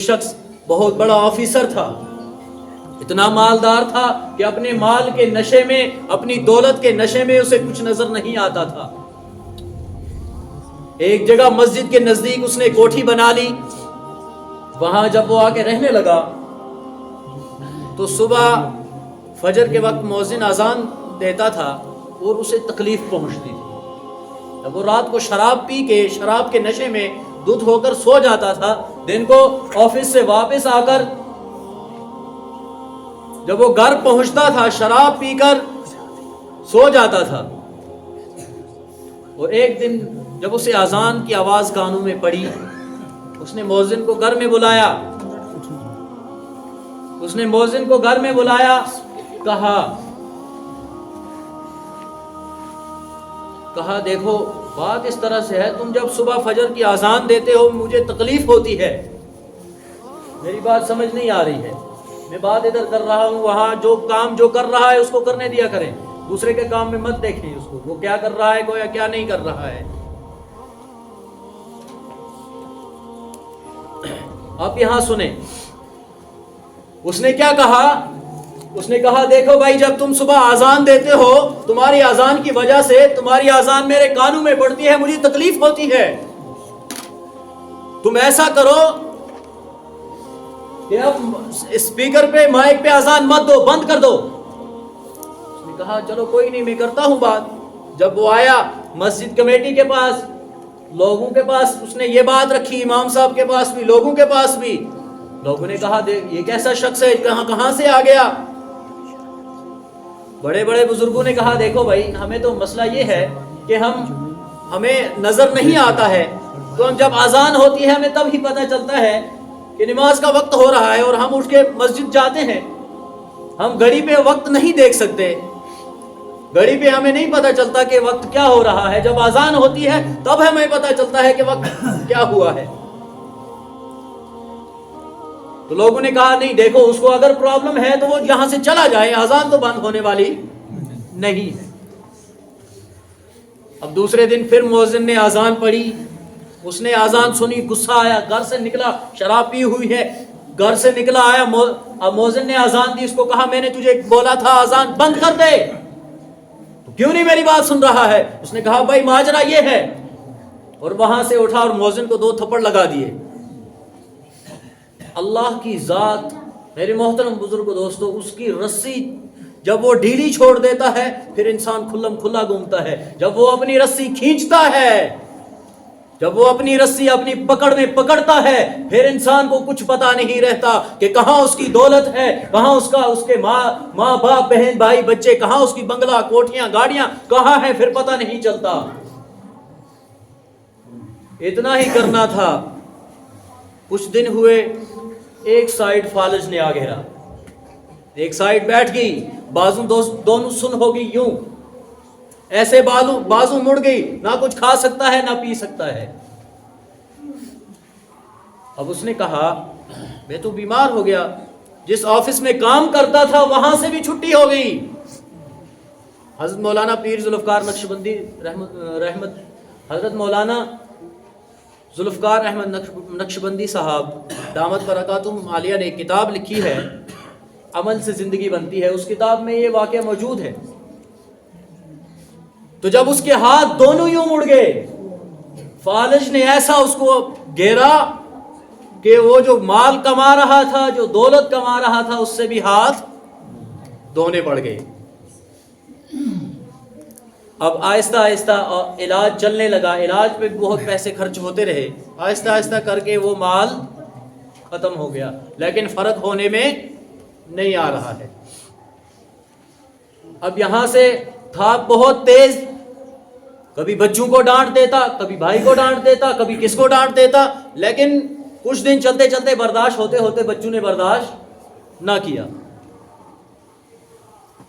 شخص بہت بڑا آفیسر تھا، اتنا مالدار تھا کہ اپنے مال کے نشے میں، اپنی دولت کے نشے میں اسے کچھ نظر نہیں آتا تھا۔ ایک جگہ مسجد کے نزدیک اس نے کوٹھی بنا لی۔ وہاں جب وہ آ کے رہنے لگا تو صبح فجر کے وقت مؤذن اذان دیتا تھا اور اسے تکلیف پہنچتی تھی۔ جب وہ رات کو شراب پی کے، شراب کے نشے میں دودھ ہو کر سو جاتا تھا، دن کو آفس سے واپس آ کر جب وہ گھر پہنچتا تھا شراب پی کر سو جاتا تھا، اور ایک دن جب اسے اذان کی آواز کانوں میں پڑی، اس نے مؤذن کو گھر میں بلایا، کہا دیکھو بات اس طرح سے ہے، تم جب صبح فجر کی اذان دیتے ہو مجھے تکلیف ہوتی ہے، میری بات سمجھ نہیں آ رہی ہے، میں بات ادھر کر رہا ہوں، وہاں جو کام جو کر رہا ہے اس کو کرنے دیا کریں، دوسرے کے کام میں مت دیکھیں اس کو، وہ کیا کر رہا ہے یا کیا نہیں کر رہا ہے۔ آپ یہاں سنیں اس نے کیا کہا۔ اس نے کہا دیکھو بھائی، جب تم صبح اذان دیتے ہو، تمہاری اذان کی وجہ سے تمہاری اذان میرے کانوں میں پڑتی ہے، مجھے تکلیف ہوتی ہے، تم ایسا کرو کہ اب اسپیکر پہ، مائک پہ اذان مت دو، بند کر دو۔ اس نے کہا چلو کوئی نہیں، میں کرتا ہوں بات۔ جب وہ آیا مسجد کمیٹی کے پاس، لوگوں کے پاس اس نے یہ بات رکھی، امام صاحب کے پاس بھی، لوگوں کے پاس بھی، لوگوں نے کہا دیکھ یہ کیسا شخص ہے، کہاں سے آ گیا۔ بڑے بڑے بزرگوں نے کہا دیکھو بھائی، ہمیں تو مسئلہ یہ ہے کہ ہمیں نظر نہیں آتا ہے، تو ہم جب اذان ہوتی ہے ہمیں تب ہی پتہ چلتا ہے کہ نماز کا وقت ہو رہا ہے، اور ہم اٹھ کے مسجد جاتے ہیں، ہم گھڑی پہ وقت نہیں دیکھ سکتے، گھڑی پہ ہمیں نہیں پتہ چلتا کہ وقت کیا ہو رہا ہے، جب اذان ہوتی ہے تب ہمیں پتہ چلتا ہے کہ وقت کیا ہوا ہے۔ تو لوگوں نے کہا نہیں دیکھو، اس کو اگر پرابلم ہے تو وہ یہاں سے چلا جائے، اذان تو بند ہونے والی نہیں ہے۔ اب دوسرے دن پھر مؤذن نے اذان پڑھی، اس نے اذان سنی، غصہ آیا، گھر سے نکلا، شراب پی ہوئی ہے، گھر سے نکلا آیا، اب مؤذن نے اذان دی، اس کو کہا میں نے تجھے بولا تھا اذان بند کر دے، تو کیوں نہیں میری بات سن رہا ہے؟ اس نے کہا بھائی ماجرا یہ ہے، اور وہاں سے اٹھا اور مؤذن کو 2 تھپڑ لگا دیے۔ اللہ کی ذات، میرے محترم بزرگ دوستو، اس کی رسی جب وہ ڈھیلی چھوڑ دیتا ہے پھر انسان کھلم کھلا گھومتا ہے، جب وہ اپنی رسی کھینچتا ہے، جب وہ اپنی رسی اپنی پکڑ میں پکڑتا ہے، پھر انسان کو کچھ پتا نہیں رہتا کہ کہاں اس کی دولت ہے، کہاں اس کے ماں باپ، بہن بھائی بچے، کہاں اس کی بنگلہ کوٹھیاں گاڑیاں کہاں ہیں، پھر پتا نہیں چلتا۔ اتنا ہی کرنا تھا، کچھ دن ہوئے، ایک سائیڈ فالج نے آ گھیرا، ایک سائیڈ بیٹھ گئی، بازو دونوں سن ہو گئی، یوں ایسے بازو مڑ گئی، نہ کچھ کھا سکتا ہے نہ پی سکتا ہے۔ اب اس نے کہا میں تو بیمار ہو گیا، جس آفس میں کام کرتا تھا وہاں سے بھی چھٹی ہو گئی۔ حضرت مولانا پیر ذوالفقار نقشبندی رحمت، حضرت مولانا ذوالفقار احمد نقشبندی صاحب دامت برکاتہم عالیہ نے ایک کتاب لکھی ہے، عمل سے زندگی بنتی ہے، اس کتاب میں یہ واقعہ موجود ہے۔ تو جب اس کے ہاتھ دونوں یوں مڑ گئے، فالج نے ایسا اس کو گھیرا کہ وہ جو مال کما رہا تھا، جو دولت کما رہا تھا، اس سے بھی ہاتھ دھونے پڑ گئے۔ اب آہستہ آہستہ علاج چلنے لگا، علاج پہ بہت پیسے خرچ ہوتے رہے، آہستہ آہستہ کر کے وہ مال ختم ہو گیا، لیکن فرق ہونے میں نہیں آ رہا ہے۔ اب یہاں سے تھا بہت تیز، کبھی بچوں کو ڈانٹ دیتا، کبھی بھائی کو ڈانٹ دیتا، کبھی کس کو ڈانٹ دیتا، لیکن کچھ دن چلتے چلتے برداشت ہوتے ہوتے بچوں نے برداشت نہ کیا،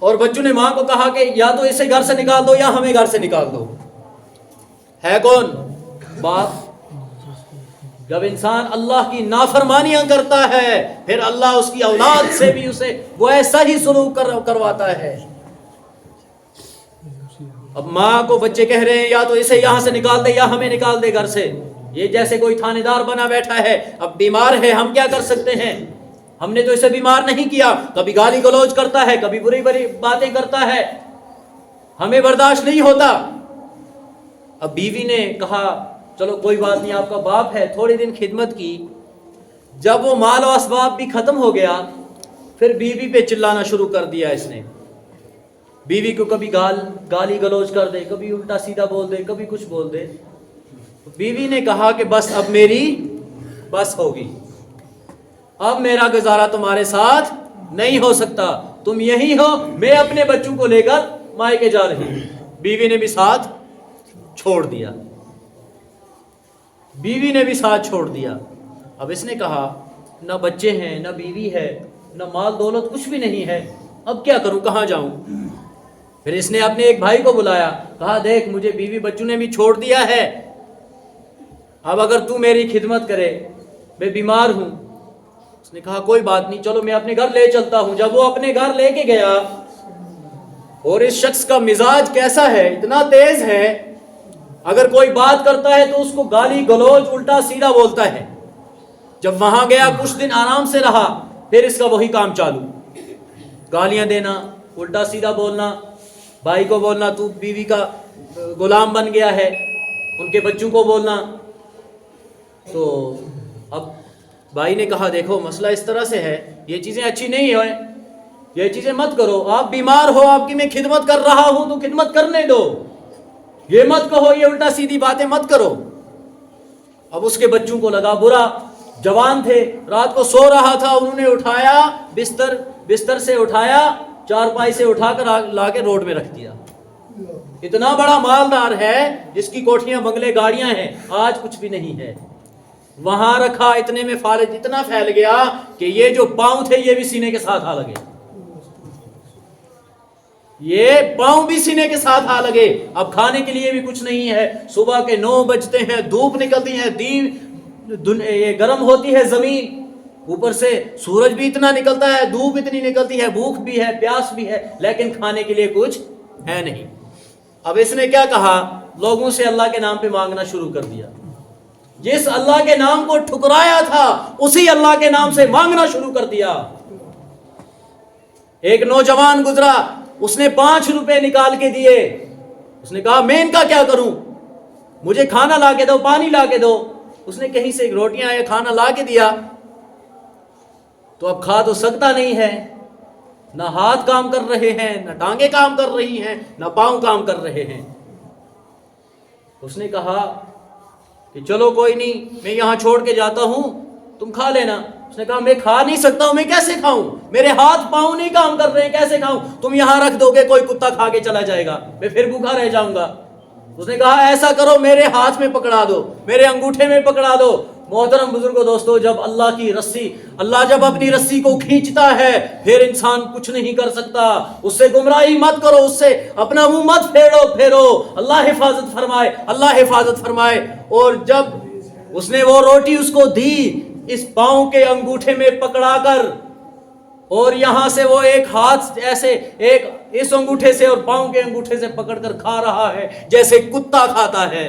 اور بچوں نے ماں کو کہا کہ یا تو اسے گھر سے نکال دو یا ہمیں گھر سے نکال دو۔ ہے کون؟ باپ۔ جب انسان اللہ کی نافرمانیاں کرتا ہے پھر اللہ اس کی اولاد سے بھی اسے وہ ایسا ہی سلوک کرواتا ہے۔ اب ماں کو بچے کہہ رہے ہیں یا تو اسے یہاں سے نکال دے یا ہمیں نکال دے گھر سے، یہ جیسے کوئی تھانے دار بنا بیٹھا ہے, اب بیمار ہے, ہم کیا کر سکتے ہیں؟ ہم نے تو اسے بیمار نہیں کیا. کبھی گالی گلوچ کرتا ہے, کبھی بری بری باتیں کرتا ہے, ہمیں برداشت نہیں ہوتا. اب بیوی نے کہا چلو کوئی بات نہیں, آپ کا باپ ہے. تھوڑے دن خدمت کی, جب وہ مال و اسباب بھی ختم ہو گیا, پھر بیوی پہ چلانا شروع کر دیا اس نے. بیوی کو کبھی گالی گلوچ کر دے, کبھی الٹا سیدھا بول دے, کبھی کچھ بول دے. بیوی نے کہا کہ بس اب میری بس ہوگی, اب میرا گزارا تمہارے ساتھ نہیں ہو سکتا, تم یہی ہو, میں اپنے بچوں کو لے کر مائکے جا رہی ہوں. بیوی نے بھی ساتھ چھوڑ دیا, بیوی نے بھی ساتھ چھوڑ دیا. اب اس نے کہا نہ بچے ہیں, نہ بیوی ہے, نہ مال دولت, کچھ بھی نہیں ہے, اب کیا کروں, کہاں جاؤں؟ پھر اس نے اپنے ایک بھائی کو بلایا, کہا دیکھ مجھے بیوی بچوں نے بھی چھوڑ دیا ہے, اب اگر تو میری خدمت کرے, میں بیمار ہوں. اس نے کہا کوئی بات نہیں, چلو میں اپنے گھر لے چلتا ہوں. جب وہ اپنے گھر لے کے گیا, اور اس شخص کا مزاج کیسا ہے, اتنا تیز ہے, اگر کوئی بات کرتا ہے تو اس کو گالی گلوچ الٹا سیدھا بولتا ہے. جب وہاں گیا کچھ دن آرام سے رہا, پھر اس کا وہی کام چالو, گالیاں دینا, الٹا سیدھا بولنا, بھائی کو بولنا تو بیوی کا غلام بن گیا ہے, ان کے بچوں کو بولنا. تو اب بھائی نے کہا دیکھو مسئلہ اس طرح سے ہے, یہ چیزیں اچھی نہیں ہیں, یہ چیزیں مت کرو, آپ بیمار ہو, آپ کی میں خدمت کر رہا ہوں تو خدمت کرنے دو, یہ مت کہو, یہ الٹا سیدھی باتیں مت کرو. اب اس کے بچوں کو لگا برا, جوان تھے, رات کو سو رہا تھا, انہوں نے اٹھایا, بستر سے اٹھایا, چارپائی سے اٹھا کر لا کے روڈ میں رکھ دیا. اتنا بڑا مالدار ہے جس کی کوٹھیاں بنگلے گاڑیاں ہیں, آج کچھ بھی نہیں ہے, وہاں رکھا, اتنے میں فالج اتنا پھیل گیا کہ یہ جو پاؤں تھے یہ بھی سینے کے ساتھ آ لگے, یہ پاؤں بھی سینے کے ساتھ آ لگے. اب کھانے کے لیے بھی کچھ نہیں ہے, صبح کے 9 بجتے ہیں, دھوپ نکلتی ہے, یہ گرم ہوتی ہے زمین, اوپر سے سورج بھی اتنا نکلتا ہے, دھوپ اتنی نکلتی ہے, بھوک بھی ہے, پیاس بھی ہے, لیکن کھانے کے لیے کچھ ہے نہیں. اب اس نے کیا کہا, لوگوں سے اللہ کے نام پہ مانگنا شروع کر دیا. جس اللہ کے نام کو ٹھکرایا تھا اسی اللہ کے نام سے مانگنا شروع کر دیا. ایک نوجوان گزرا, اس نے 5 روپے نکال کے دیے, اس نے کہا میں ان کا کیا کروں, مجھے کھانا لا کے دو, پانی لا کے دو. اس نے کہیں سے روٹیاں یا کھانا لا کے دیا, تو اب کھا تو سکتا نہیں ہے, نہ ہاتھ کام کر رہے ہیں, نہ ٹانگیں کام کر رہی ہیں, نہ پاؤں کام کر رہے ہیں. اس نے کہا کہ چلو کوئی نہیں, میں یہاں چھوڑ کے جاتا ہوں, تم کھا لینا. اس نے کہا میں کھا نہیں سکتا ہوں, میں کیسے کھاؤں, میرے ہاتھ پاؤں نہیں کام کر رہے ہیں, کیسے کھاؤں, تم یہاں رکھ دو گے, کوئی کتا کھا کے چلا جائے گا, میں پھر بھوکا رہ جاؤں گا. اس نے کہا ایسا کرو, میرے ہاتھ میں پکڑا دو, میرے انگوٹھے میں پکڑا دو. محترم بزرگوں دوستو, جب اللہ جب اپنی رسی کو کھینچتا ہے پھر انسان کچھ نہیں کر سکتا. اس سے گمراہی مت کرو, اس سے اپنا منہ مت پھیرو. اللہ حفاظت فرمائے, اللہ حفاظت فرمائے. اور جب اس نے وہ روٹی اس کو دی, اس پاؤں کے انگوٹھے میں پکڑا کر, اور یہاں سے وہ ایک ہاتھ ایسے, ایک اس انگوٹھے سے اور پاؤں کے انگوٹھے سے پکڑ کر کھا رہا ہے جیسے کتا کھاتا ہے.